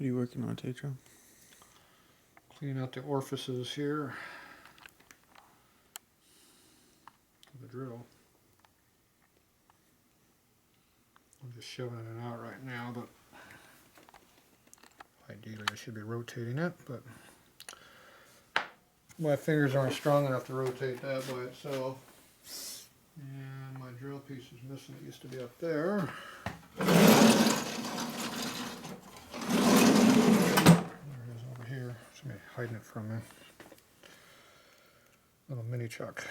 are you working on, Tatro? Clean out the orifices here with the drill. I'm just shoving it out right now, but ideally I should be rotating it, but my fingers aren't strong enough to rotate that by itself. And my drill piece is missing. It used to be up there. There it is over here. Somebody hiding it from me. Little mini chuck.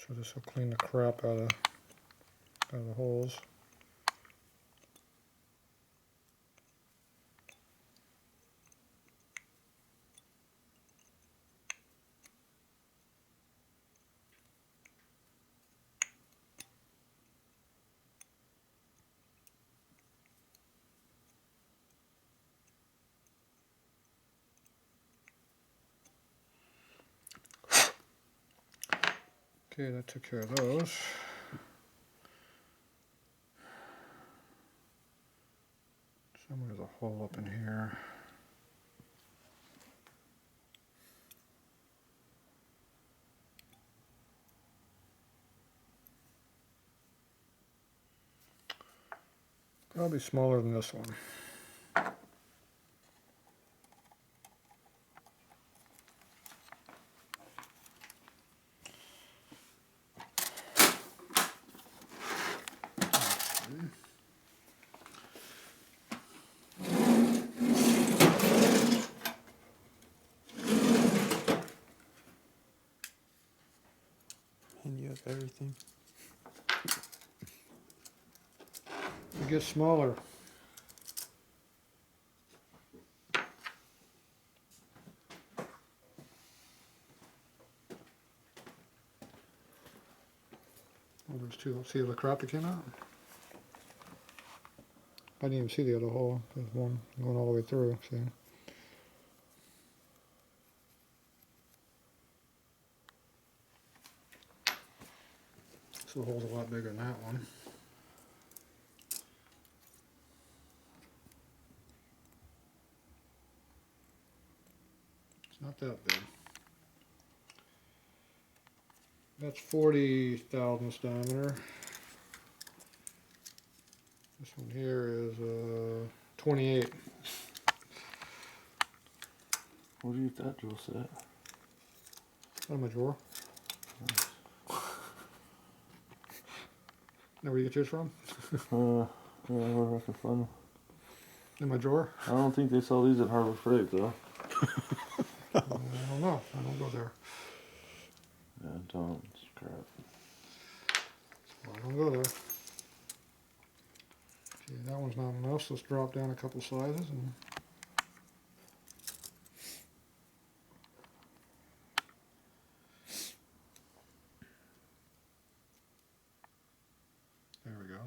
So this will clean the crap out of the holes. Okay, that took care of those. Somewhere's a hole up in here. Probably smaller than this one. And you have everything. It gets smaller. Oh, there's two. See the crap that came out? I didn't even see the other hole. There's one going all the way through. See? So the hole's a lot bigger than that one. It's not that big. That's 40 thousandths diameter. This one here is 28. What do you that drill set? Out of my drawer. Know where you get yours from? Yeah, where I can find them. In my drawer? I don't think they sell these at Harbor Freight though. I don't know. I don't go there. Yeah, don't. It's crap. Well, I don't go there. Okay, that one's not enough, so let's drop down a couple sizes and there we go.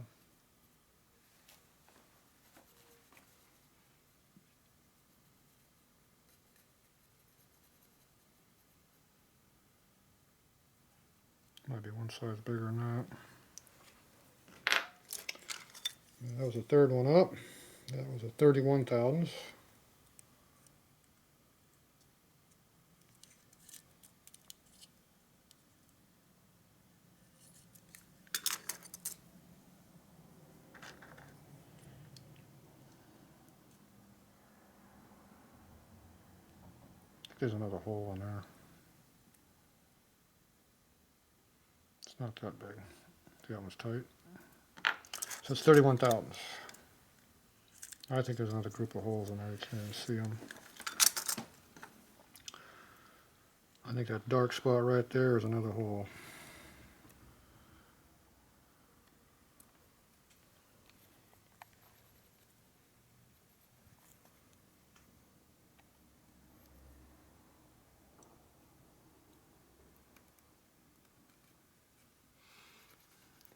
Might be one size bigger than that. And that was the third one up. That was a 31 thousandths. There's another hole in there. It's not that big. See, that one's tight. So it's 31 thousandths. I think there's another group of holes in there. You can't even see them. I think that dark spot right there is another hole.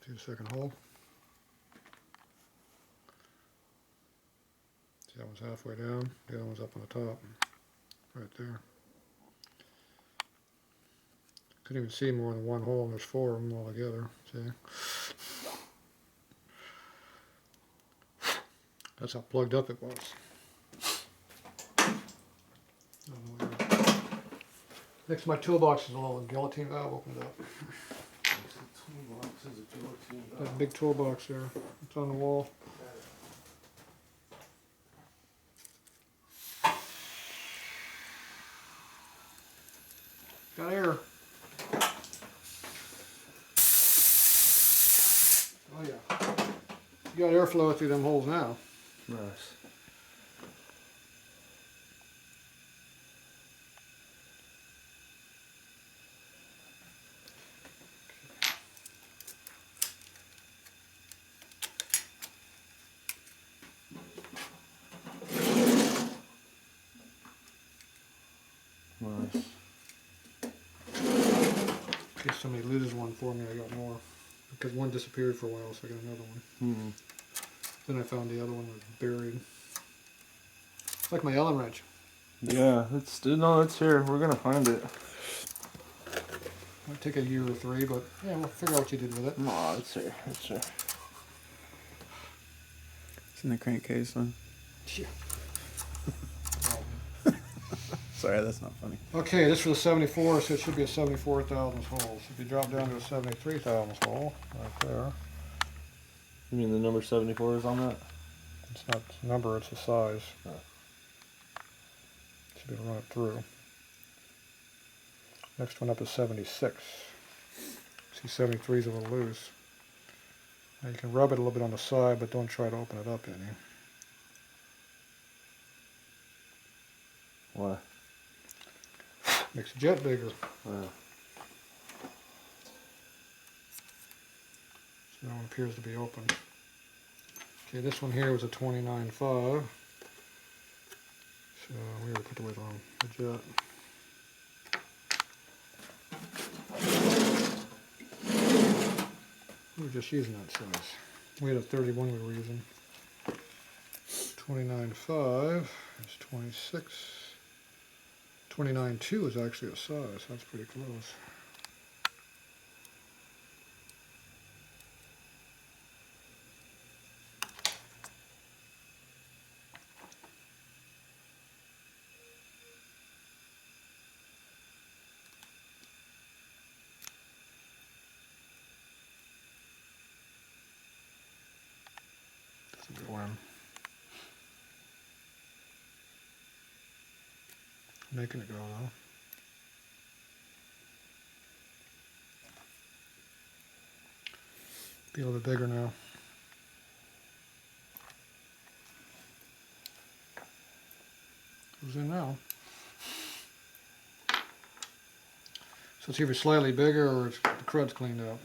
See the second hole? See, that one's halfway down. The other one's up on the top. Right there. Couldn't even see more than one hole, and there's 4 of them all together. See? That's how plugged up it was. Next to my toolbox is a little guillotine valve opened up. That big toolbox there. It's on the wall. Got air. Oh yeah. You got airflow through them holes now. Nice. Nice. In case somebody loses one for me, I got more. Because one disappeared for a while, so I got another one. Then I found the other one was buried. It's like my Allen wrench. Yeah, it's here. We're gonna find it. Might take a year or 3, but yeah, we'll figure out what you did with it. No, it's here. It's here. It's in the crankcase, huh? Yeah. Sorry, that's not funny. Okay, this was a 74, so it should be a 74 thousandths hole. So if you drop down to a 73 thousandths hole, right there. You mean the number 74 is on that? It's not the number, it's the size. Oh. Should be able to run it through. Next one up is 76. See, 73 is a little loose. Now you can rub it a little bit on the side, but don't try to open it up any. Why? Makes the jet bigger. Wow. So that one appears to be open. Okay, this one here was a 29.5. So we already put the weight on the jet. We were just using that size. We had a 31 we were using. 29.5 is 26. 29.2 is actually a size. That's pretty close. Doesn't go in. Making it go though. Be a little bit bigger now. Goes in now. So it's either slightly bigger or it's, the crud's cleaned up.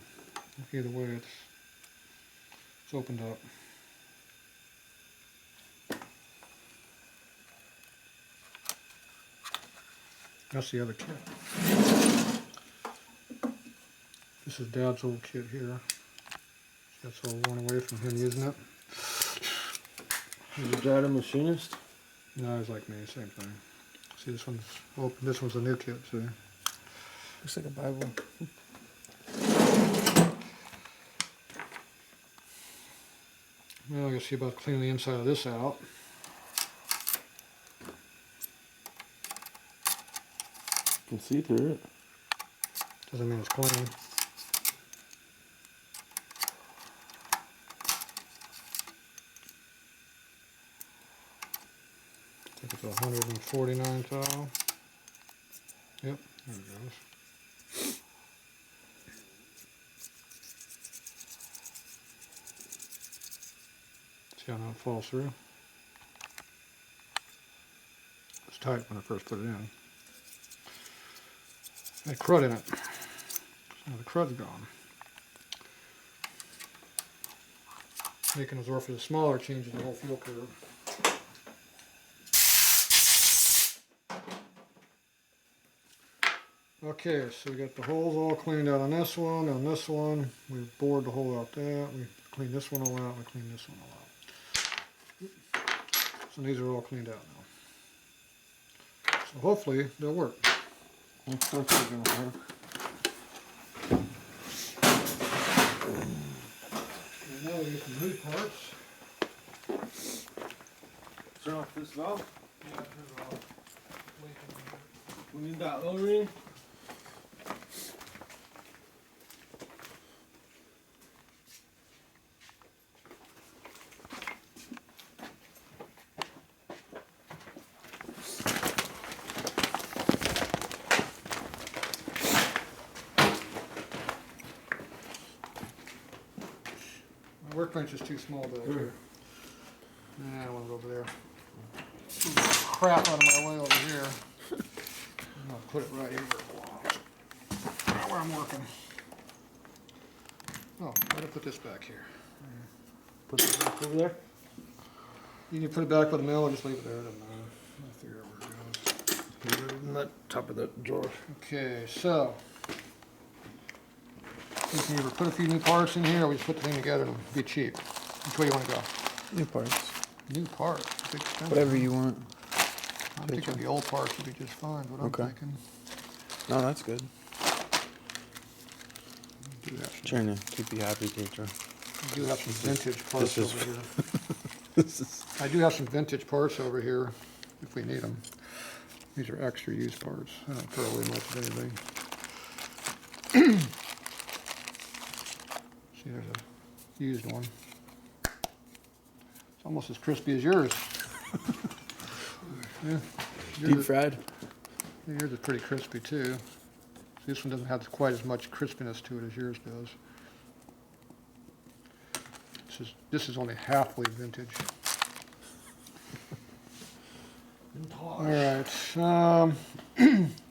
Either way, it's opened up. That's the other kit. This is Dad's old kit here. That's all worn away from him using it. Is your dad a machinist? No, he's like me, same thing. See, this one's open. This one's a new kit, see? Looks like a Bible. Well, I guess see about cleaning the inside of this out. You can see through it. Doesn't mean it's clean. I think it's 149 thou. Yep, there it goes. See how now it falls through? It's tight when I first put it in. Had crud in it. Now the crud's gone. Making those orifices smaller changes the whole fuel curve. Okay, so we got the holes all cleaned out on this one, and this one. We bored the hole out there. We cleaned this one all out, we cleaned this one all out. So these are all cleaned out now. So hopefully they'll work. Looks like they're gonna work. And now we get some new parts. Turn off this valve. Yeah, they're all leaking. We need that O-ring. My workbench is too small back here. Nah, I want to go over there. Crap out of my way over here. I'm gonna put it right here where it belongs. Right where I'm working. Oh, I gotta put this back here. Put it back over there. You can put it back by the mill or just leave it there. It doesn't matter. I'll figure out where it goes. Put it in the top of the drawer. Okay, so you can either put a few new parts in here or we just put the thing together and it'll be cheap. Which way you want to go? New parts. New parts. It's expensive. Whatever you want. I'm thinking the old parts would be just fine. What I'm Okay. thinking. No, that's good. Do have some, Trying to keep you happy, Tatro. I do have some vintage parts this is- over here. This is I do have some vintage parts over here if we need them. These are extra used parts. I don't throw away much of anything. See, there's a used one. It's almost as crispy as yours. Yeah, deep fried. yours is pretty crispy too. This one doesn't have quite as much crispiness to it as yours does. This is only halfway vintage. All right.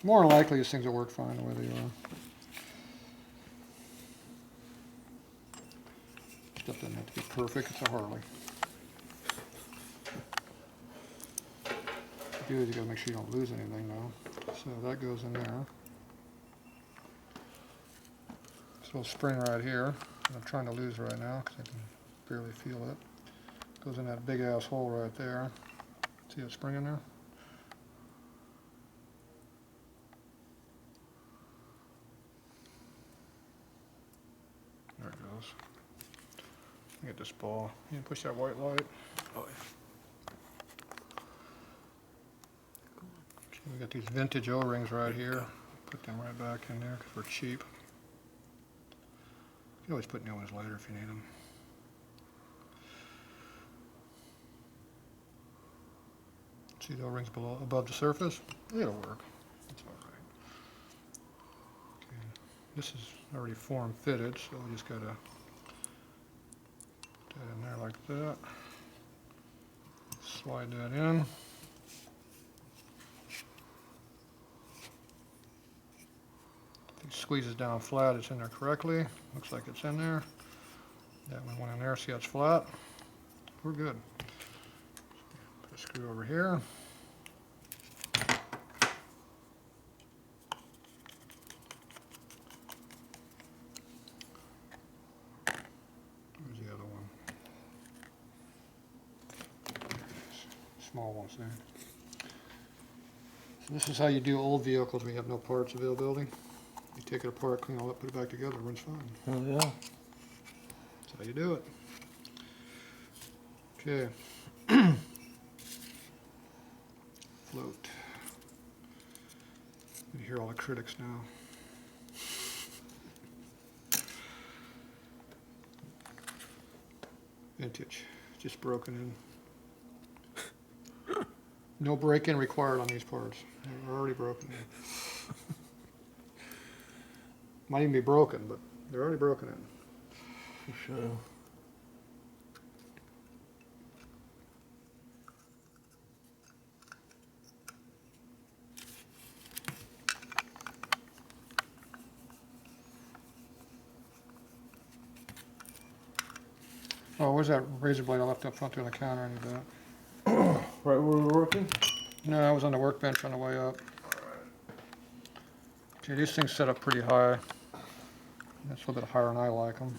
More than likely, these things will work fine the way they are. Stuff doesn't have to be perfect. It's a Harley. What you do is you got to make sure you don't lose anything, though. So that goes in there. This little spring right here. I'm trying to lose right now because I can barely feel it. Goes in that big ass hole right there. See that spring in there? There it goes. Get this ball. You can push that white light. Oh yeah. Okay, we got these vintage O-rings right here. Put them right back in there because we're cheap. You can always put new ones later if you need them. See the O-rings below, above the surface? It'll work. It's all right. Okay. This is already form fitted, so we just gotta put that in there like that. Slide that in. If it squeezes down flat, it's in there correctly. Looks like it's in there. That one went in there, see how it's flat? We're good. Put a screw over here. Where's the other one? Small ones there. So this is how you do old vehicles when you have no parts availability. You take it apart, clean it all up, put it back together, it runs fine. Oh yeah. That's how you do it. Okay. Float. You hear all the critics now. Vintage, just broken in. No break-in required on these parts. They're already broken in. Might even be broken, but they're already broken in. For sure. Oh, where's that razor blade I left up front there on the counter? I need that. Right where we're working? No, I was on the workbench on the way up. Okay, these things set up pretty high. That's a little bit higher than I like them.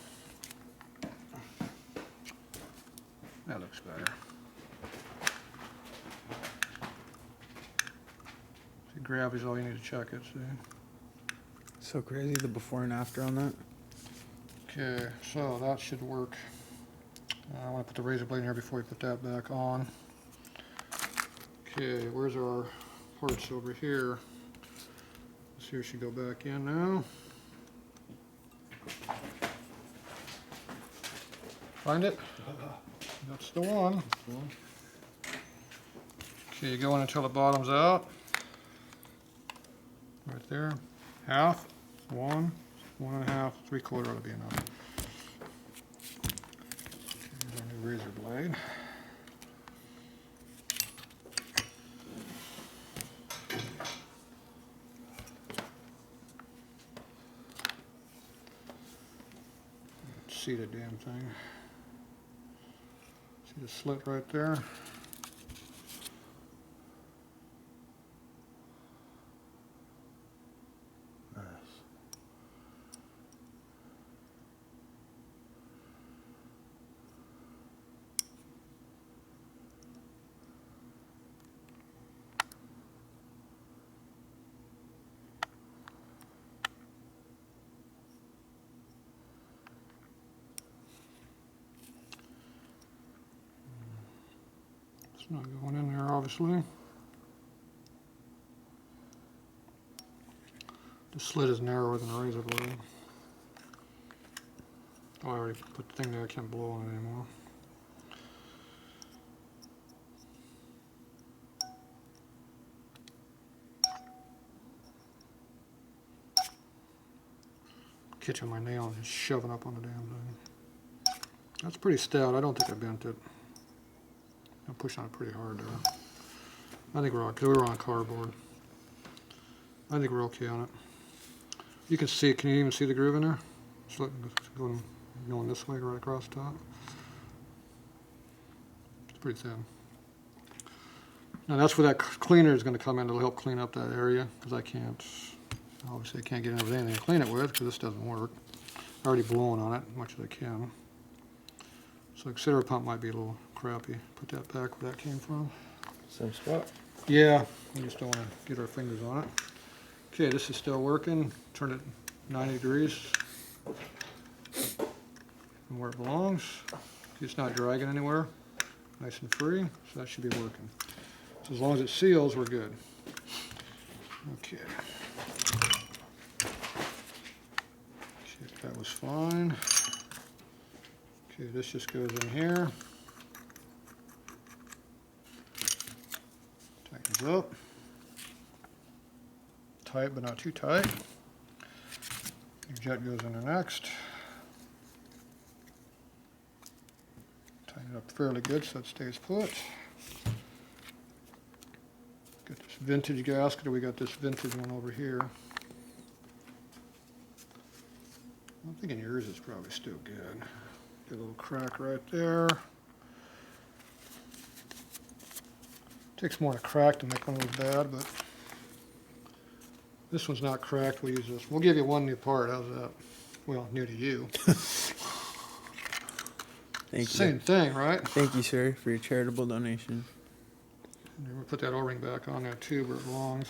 That looks better. gravity's all you need to check it, see? So crazy, the before and after on that. Okay, so that should work. I want to put the razor blade in here before we put that back on. Okay, where's our parts over here? This here should go back in now. Find it? That's the one. Okay, you go in until the bottom's out. Right there. Half, 1, 1.5, 3/4 ought to be enough. Here's our new razor blade. See the damn thing. See the slit right there? Nice. It's not going in there, obviously. The slit is narrower than the razor blade. Oh, I already put the thing there, I can't blow on it anymore. Catching my nail and just shoving up on the damn thing. That's pretty stout. I don't think I bent it. I'm pushing on it pretty hard there. I think we're on, because we were on cardboard. I think we're okay on it. You can see it. Can you even see the groove in there? It's going this way right across the top. It's pretty thin. Now that's where that cleaner is going to come in to help clean up that area, because I can't, obviously I can't get in with anything to clean it with, because this doesn't work. I already blown on it as much as I can. So the accelerator pump might be a little crappy. Put that back where that came from. Same spot. Yeah, we just don't want to get our fingers on it. Okay, this is still working. Turn it 90 degrees from where it belongs. It's not dragging anywhere. Nice and free, so that should be working. So as long as it seals, we're good. Okay. Check that was fine. Okay, this just goes in here. Tightens up. Tight, but not too tight. Your jet goes in there next. Tighten it up fairly good so it stays put. Got this vintage gasket, or we got this vintage one over here. I'm thinking yours is probably still good. Get a little crack right there. Takes more to crack to make one look bad, but this one's not cracked. We'll use this. We'll give you one new part. How's that? Well, new to you. Thank you. Same thing, right? Thank you, sir, for your charitable donation. And we'll put that O-ring back on that tube where it belongs.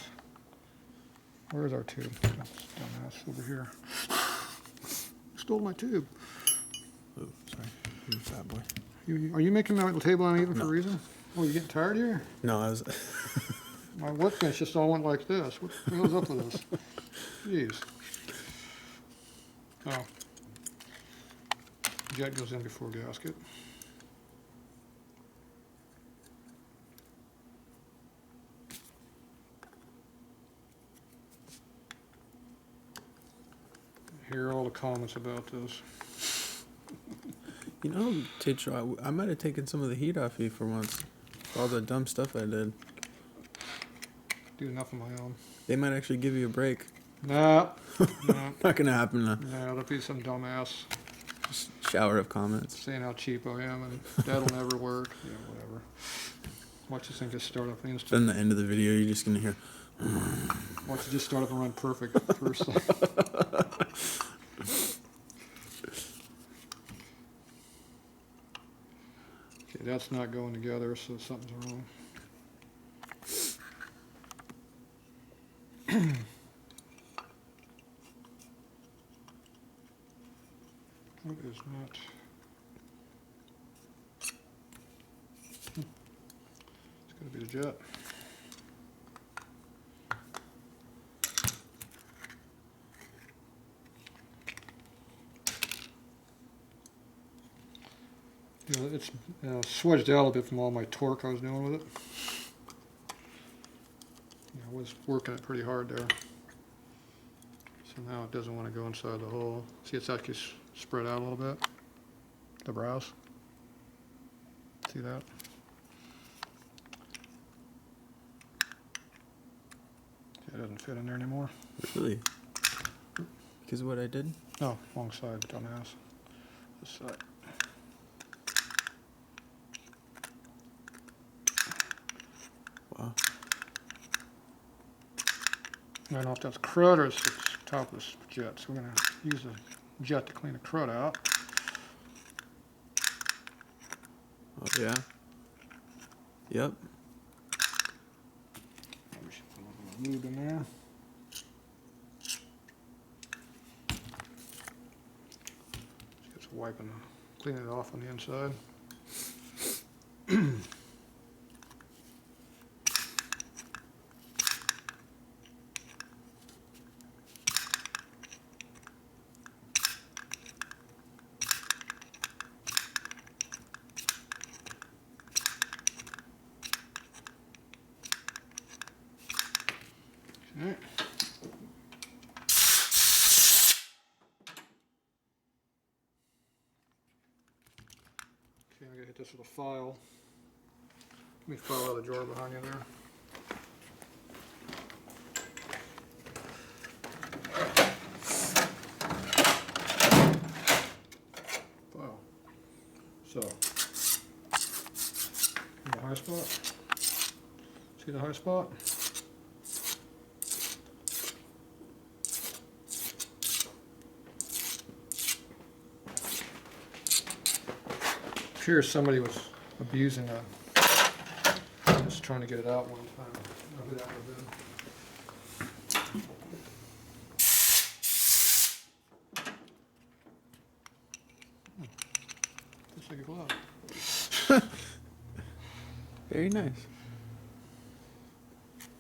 Where's our tube? Dumbass over here. Stole my tube. Oh, sorry. You fat boy. Are you making my table uneven for No. a reason? Oh, you getting tired here? No, I was. My workbench just all went like this. What the hell's up with this? Jeez. Oh. Jet goes in before gasket. Hear all the comments about this. You know, Tatro, I might have taken some of the heat off you for once. All the dumb stuff I did. Do enough of my own. They might actually give you a break. Nah. Nah. Not gonna happen. Nah, there'll be some dumbass Just shower of comments. saying how cheap I am and that'll never work. Yeah, whatever. Watch this thing just start up Then instant. the end of the video, you're just gonna hear. Watch it just start up and run perfect first. Okay, that's not going together, so something's wrong. What is not? It's going to be the jet. You know, it's swedged out a bit from all my torque I was doing with it. You know, I was working it pretty hard there. So now it doesn't want to go inside the hole. See, it's actually spread out a little bit, the brows. See that? Yeah, it doesn't fit in there anymore. Really? Because of what I did? No, wrong side, dumbass. This side. Wow. I don't know if that's crud or it's the top of this jet. So we're going to use the jet to clean the crud out. Oh, yeah? Yep. We should put a little lube in there. Just wiping, cleaning it off on the inside. Okay. Okay, I'm gonna hit this with a file. Let me file out of the drawer behind you there. File. So, in the high spot. See the high spot? Appears somebody was abusing that. Just trying to get it out one time. I'll get out of it. Looks like a glove. Very nice.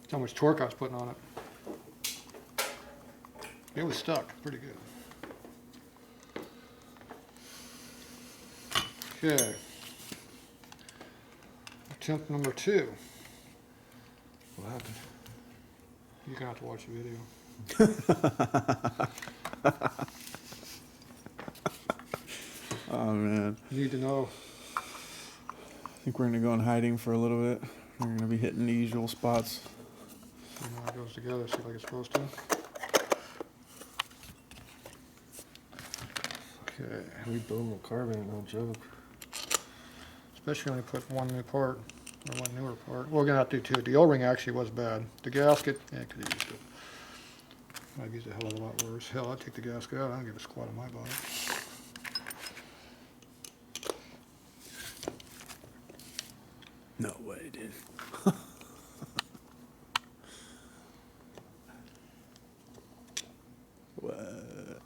That's how much torque I was putting on it. It was stuck pretty good. Okay. Attempt number 2. What happened? You're gonna have to watch the video. Oh, man. You need to know. I think we're going to go in hiding for a little bit. We're going to be hitting the usual spots. You know how it goes together, see like it's supposed to. Okay. Rebuilding the carbon ain't no joke. Especially when you put one new part, or one newer part. Well, we're gonna have to do two. The O-ring actually was bad. The gasket, yeah, I could have used it. I've used a hell of a lot worse. Hell, I'd take the gasket out. I don't give a squat on my body. No way, dude. What?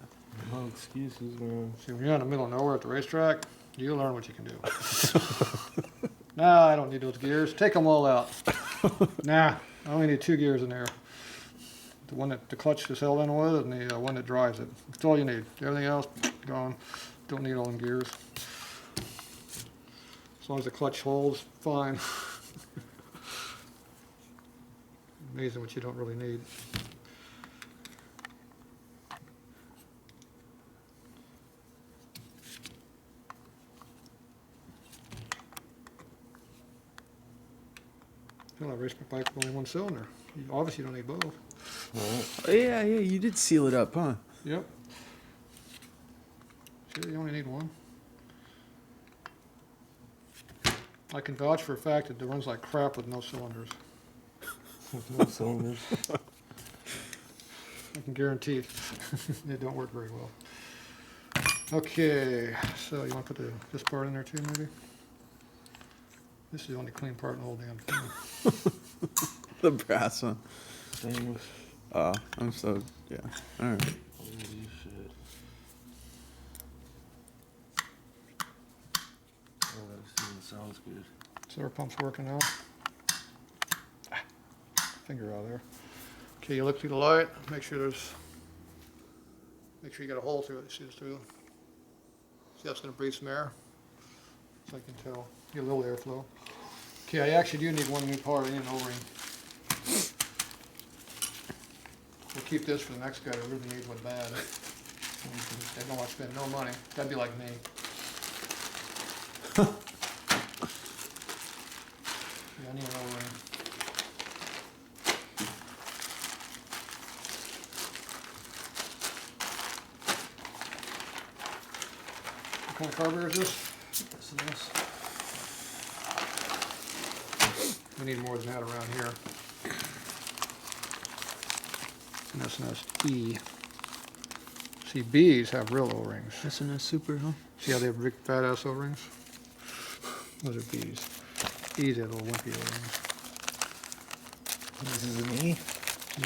No excuses, man. See, when you're in the middle of nowhere at the racetrack, you learn what you can do. Nah, I don't need those gears. Take them all out. Nah, I only need 2 gears in there. The one that the clutch is held in with and the one that drives it. That's all you need. Everything else, gone. Don't need all them gears. As long as the clutch holds, fine. Amazing what you don't really need. You know, I raced my bike with only one cylinder. You obviously don't need both. Right. Oh, yeah, you did seal it up, huh? Yep. Sure, you only need one. I can vouch for a fact that it runs like crap with no cylinders. No cylinders. I can guarantee they don't work very well. Okay, so you want to put this part in there too, maybe? This is the only clean part in the whole damn thing. The brass one. Stainless. I'm so, yeah. All right. Holy shit. good. Silver pump's working now. Finger out of there. Okay, you look through the light, make sure you got a hole through it, see it's through. See that's gonna breathe some air? So I can tell, get a little airflow. Okay, I actually do need one new part, I need an O-ring. We'll keep this for the next guy that really needs one bad. They don't want to spend no money, that'd be like me. Yeah, I need an O-ring. What kind of carburetor is this? We need more than that around here. And that's an E. See, B's have real O-rings. S&S Super, huh? See how they have big fat ass O-rings? Those are B's. E's have little wimpy This is an E,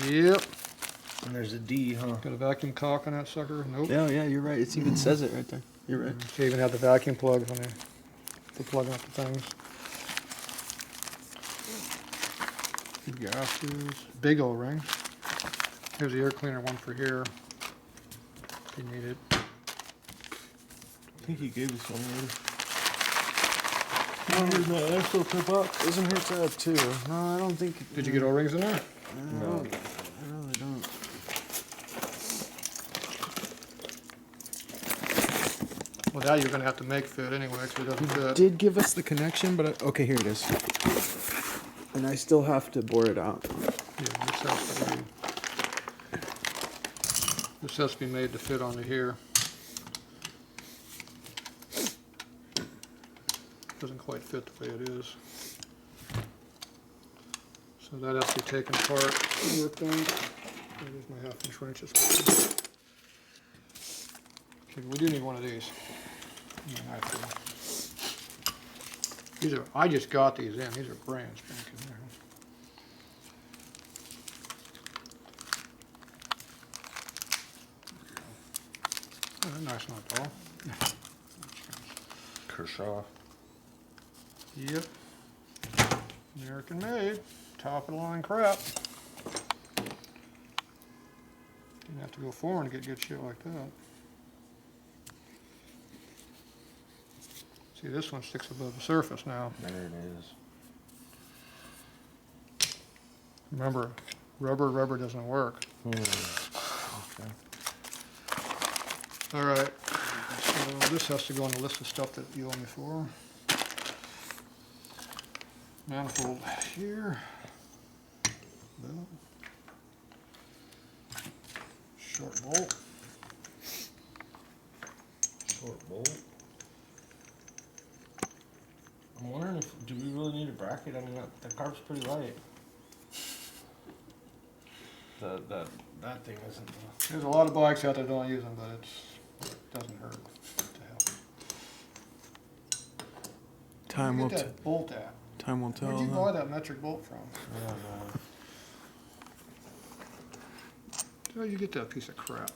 O-rings. Yep. and there's a D, huh? Got a vacuum cock on that sucker? Nope. Yeah, yeah, you're right. It even says it right there. You're right. They even have the vacuum plugs on there for plugging up the things. Gases, big O-rings. Here's the air cleaner one for here. If you need it. I think he gave us one already. Here's my air filter box. Doesn't hurt to have two. No, I don't think. Did you get O-rings in there? No, I really don't. Well, now you're gonna have to make fit anyway, because it doesn't fit. Did give us the connection, but okay, here it is. And I still have to bore it out. Yeah, this has to be made to fit onto here. Doesn't quite fit the way it is. So that has to be taken apart and worked on. There's my 1/2 inch wrenches. Okay, we do need one of these. Yeah, I feel. These are, I just got these in. These are brand spanking there. Oh, they're nice, not dull. Kershaw. Yep. American made. Top of the line crap. Didn't have to go foreign to get good shit like that. See, this one sticks above the surface now. There it is. Remember, rubber doesn't work. Okay. All right. So this has to go on the list of stuff that you owe me for. Manifold here. Boom. Short bolt. Short bolt. I'm wondering if, do we really need a bracket? I mean, the carb's pretty light. That thing isn't. There's a lot of bikes out there that don't use them, but it doesn't hurt. What the hell? Time will Where'd you get that bolt at? time will tell. Where'd you huh? buy that metric bolt from? I don't know. Where'd you get that piece of crap?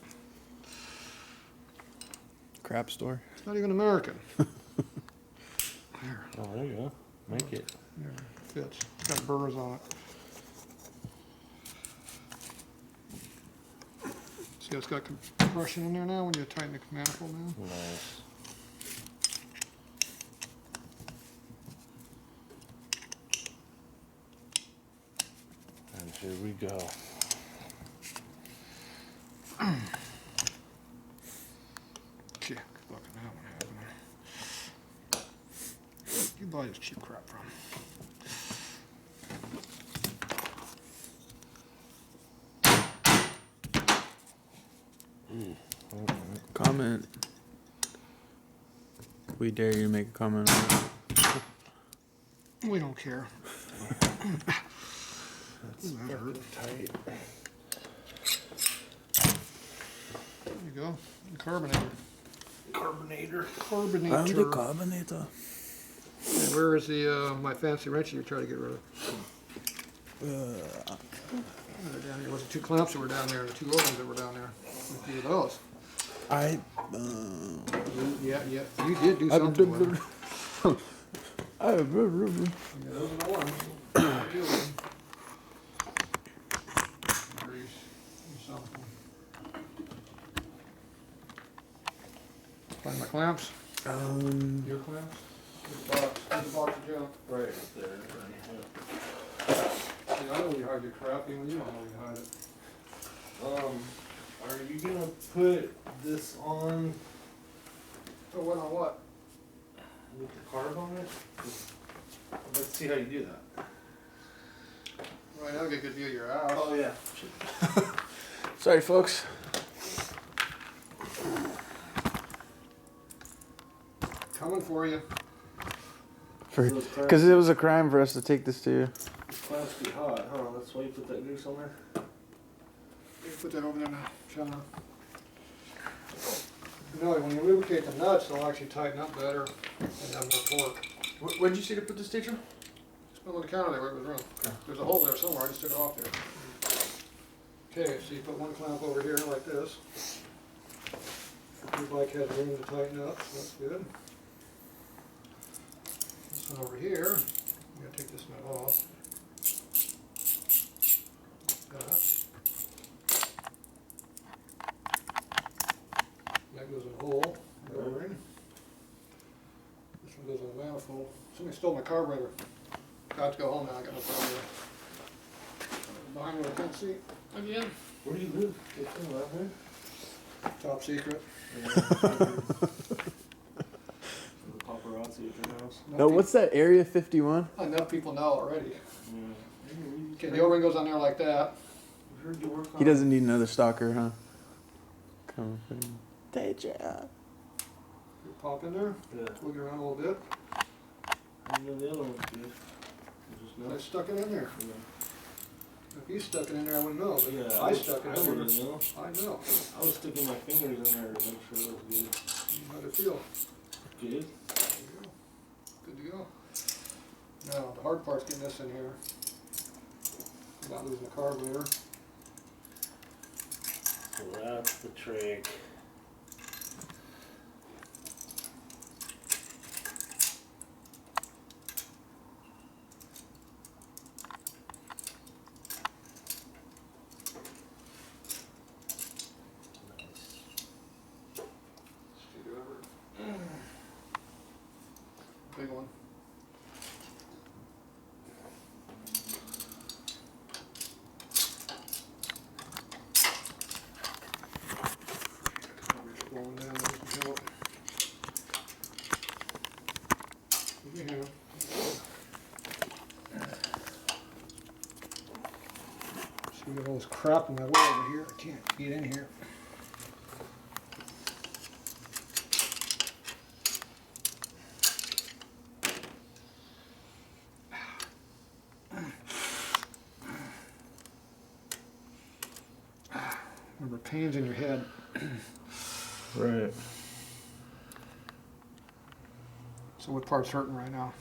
Crap store. It's not even American. There, Oh, there you go. Make it. there, fits. It's got burrs on it. See, it's got compression in there now when you tighten the manifold now. Nice. And here we go. Gee, good luck on that one happening. You buy this cheap crap from? Comment. We dare you to make a comment on it. We don't care. That's fucking tight. There you go. Carbonator. Carbonator. Carbonator. carbonator. And where is the my fancy wrench you try to get rid of? They're down here. Was it 2 clamps that were down there and the 2 O-rings that were down there? A few of those. I Yeah, you did do something with it. Yeah, those are the ones. Grease or something. Find my clamps? Your clamps? Here's the box of junk. Right up there. See, I know you hide your crap, even you don't know you hide it. Are you gonna put this on So what on what? with the carb on it? Let's see how you do that. Right, I'll get a good view of your ass. Oh yeah. Sorry, folks. Coming for you. Because it was a crime for us to take this to you. The clamps get hot, huh? That's why you put that grease on there? You put that over there now, John. No, when you lubricate the nuts, they'll actually tighten up better and have more torque. Where'd you see to put this, Tatro? Just put it on the counter there where it was room. There's a hole there somewhere, I just took it off there. Okay, so you put one clamp over here like this. Your bike has room to tighten up, so that's good. This one over here, I'm gonna take this nut off. Like that. That goes in a hole, lowering. This one goes in the manifold. Somebody stole my carburetor. Got to go home now, I got no carburetor. Behind me, I can't see. Again. Where do you live? It's in right here. Top secret. Yeah. The paparazzi at your house. No, what's that, Area 51? Enough people know already. Yeah. Okay, the O-ring goes on there like that. We heard you work on He doesn't need another stalker, huh? Come on. Tatro. You pop in there, Yeah. twig it around a little bit. I know the other one's good. You just know. I stuck it in there. Yeah. If you stuck it in there, I wouldn't know, but Yeah, I stuck it I in there. wouldn't know. I know. I was sticking my fingers in there to make sure it was good. How'd it feel? Good? There you go. Good to go. Now, the hard part's getting this in here. Not losing the carburetor. So that's the trick. Big one. Going down, there's the help. Give me a hand. See, we got all this crap in my way over here. I can't get in here. Remember, pains in your head. Right. So what part's hurting right now?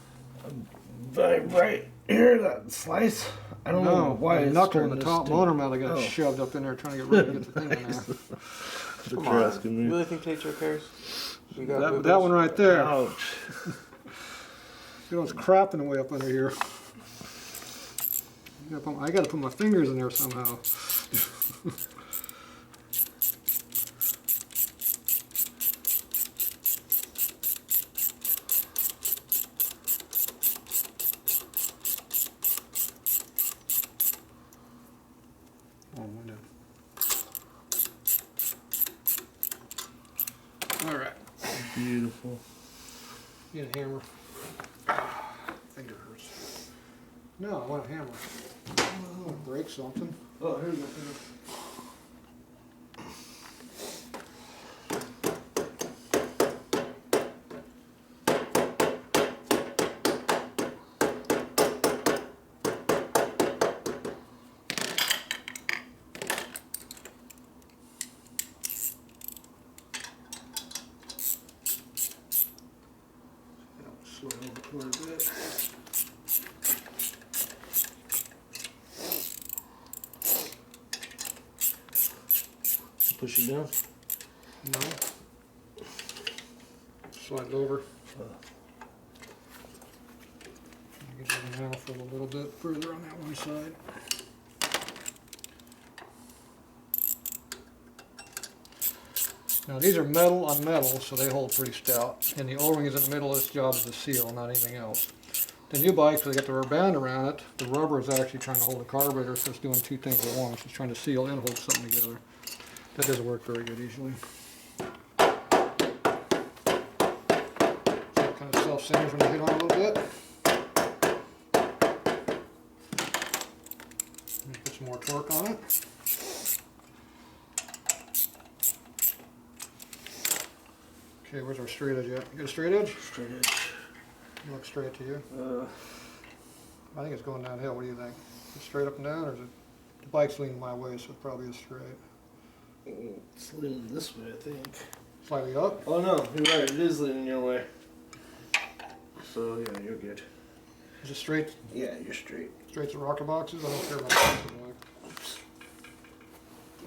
Right here, that slice. I don't know why the it's knuckle in the starting to top stick. motor mount I got Oh. shoved up in there trying to get ready to get the thing in there. Come on. You really think Tatro cares? We got That one right there. Ouch. You know, it's crap in the way up under here. I gotta put my fingers in there somehow. Oh, window. All right. Beautiful. Get a hammer. Finger hurts. No, I want a hammer. I want to break something. Oh, here we go. Slow over quite a bit. Push it down. No. Slide it over. Get the manifold a little bit further on that one side. Now these are metal on metal, so they hold pretty stout. And the O-ring is in the middle of this job is to seal, not anything else. The new bikes, they got the rubber band around it. The rubber is actually trying to hold the carburetor, so it's doing two things at once. It's trying to seal and hold something together. That doesn't work very good usually. So it kind of self-centers when you hit on it a little bit. Let me put some more torque on it. Okay, where's our straight edge at? You got a straight edge? Straight edge. Looks straight to you. I think it's going downhill. What do you think? Is it straight up and down, or is it? The bike's leaning my way, so it probably is straight. It's leaning this way, I think. Slightly up? Oh no, you're right. It is leaning your way. So yeah, you're good. Is it straight? Yeah, you're straight. Straight to rocker boxes? I don't care about the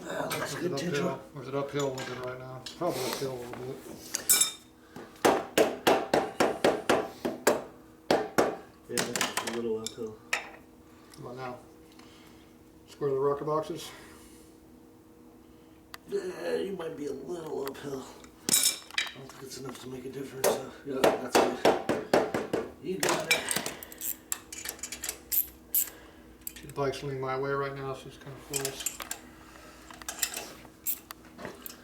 That looks Is it good, uphill? Tatro. Or is it uphill a little bit right now? Probably uphill a little bit. Yeah, it's a little uphill. How about now? Square to the rocker boxes? Yeah, you might be a little uphill. I don't think it's enough to make a difference. So, yeah, that's good. You got it. The bike's leaning my way right now, so it's kind of false.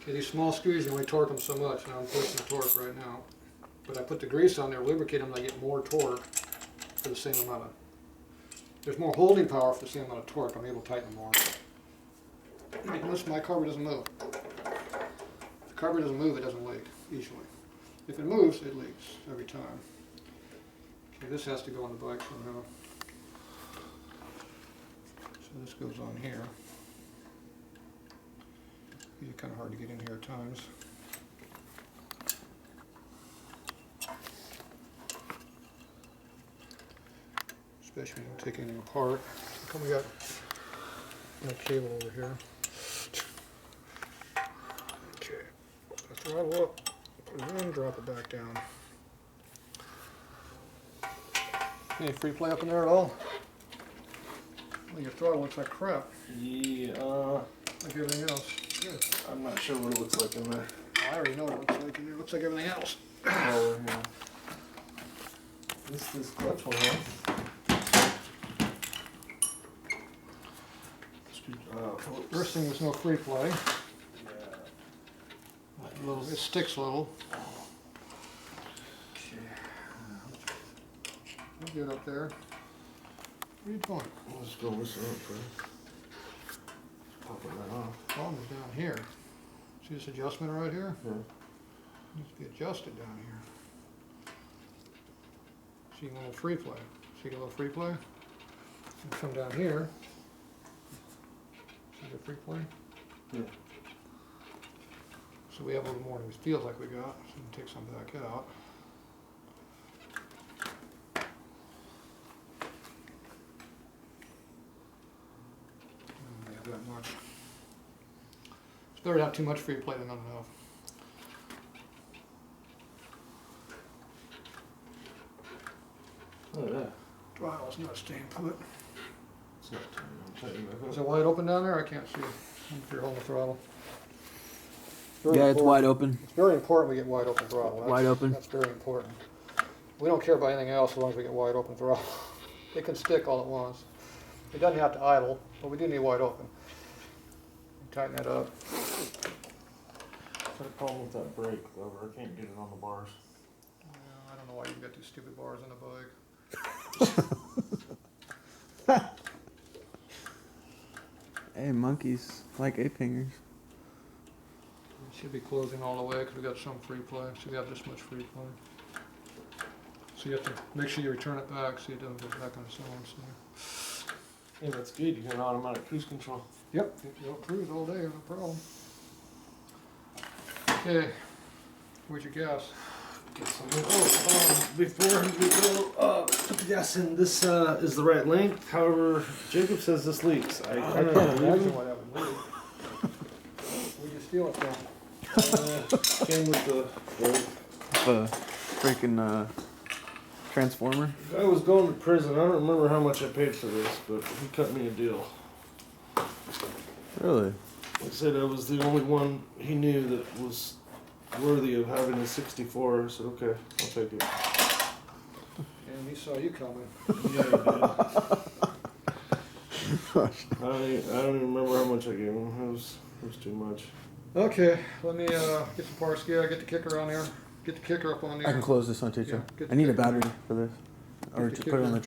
Okay, these small screws, you only torque them so much. Now I'm pushing the torque right now. But I put the grease on there, lubricate them, and I get more torque for the same amount of... There's more holding power for the same amount of torque. I'm able to tighten them more. Notice my carburetor doesn't move. If the carburetor doesn't move, it doesn't leak, usually. If it moves, it leaks every time. Okay, this has to go on the bike somehow. So this goes on here. It's kind of hard to get in here at times. Especially when you take anything apart. How come we got no cable over here? Okay, let's throttle up, put it in, drop it back down. Any free play up in there at all? Well, your throttle looks like crap, Yeah, like everything else. Good. I'm not sure what it looks like in there. I already know what it looks like in there. It looks like everything else. Oh, yeah. This clutch one, huh? First thing was no free play. Yeah. A little, it sticks a little. Okay. We'll get up there. What are you doing? Let's go listen up first. Popping that off. Problem is down here. See this adjustment right here? Yeah. Needs to be adjusted down here. So you want a little free play. See a little free play? And come down here. See the free play? Yeah. So we have a little more than it feels like we got. So we can take some back out. Don't have that much. It's better to have too much free play than not enough. Oh, yeah. Throttle's not staying put. It's not tighten back Is up. it wide open down there? I can't see. If you're holding the throttle. Yeah, it's wide open. It's very important we get wide open throttle. Wide open. That's very important. We don't care about anything else as long as we get wide open throttle. It can stick all at once. It doesn't have to idle, but we do need wide open. Tighten that up. What's the problem with that brake, though? I can't get it on the bars. I don't know why you've got these stupid bars on the bike. Hey, monkeys like ape fingers. It should be closing all the way because we got some free play. So we have this much free play. So you have to make sure you return it back so it doesn't go back on its own. So. Yeah, that's good. You got automatic cruise control. Yep, you'll cruise all day, no problem. Okay, where's your gas? Get some. Before we go, put the gas in. This is the right length. However, Jacob says this leaks. I I don't can't imagine know. why that would leak. Where'd you steal it from? Came with the. The freaking Transformer. I was going to prison. I don't remember how much I paid for this, but he cut me a deal. Really? He said I was the only one he knew that was worthy of having a 64. So okay, I'll take it. And he saw you coming. Yeah, he did. I don't even remember how much I gave him. It was too much. Okay, let me get the parts gear, get the kicker on there. Get the kicker up on there. I can close this on, teacher. Yeah, get I need a the kicker. battery for this. Or the to put it on the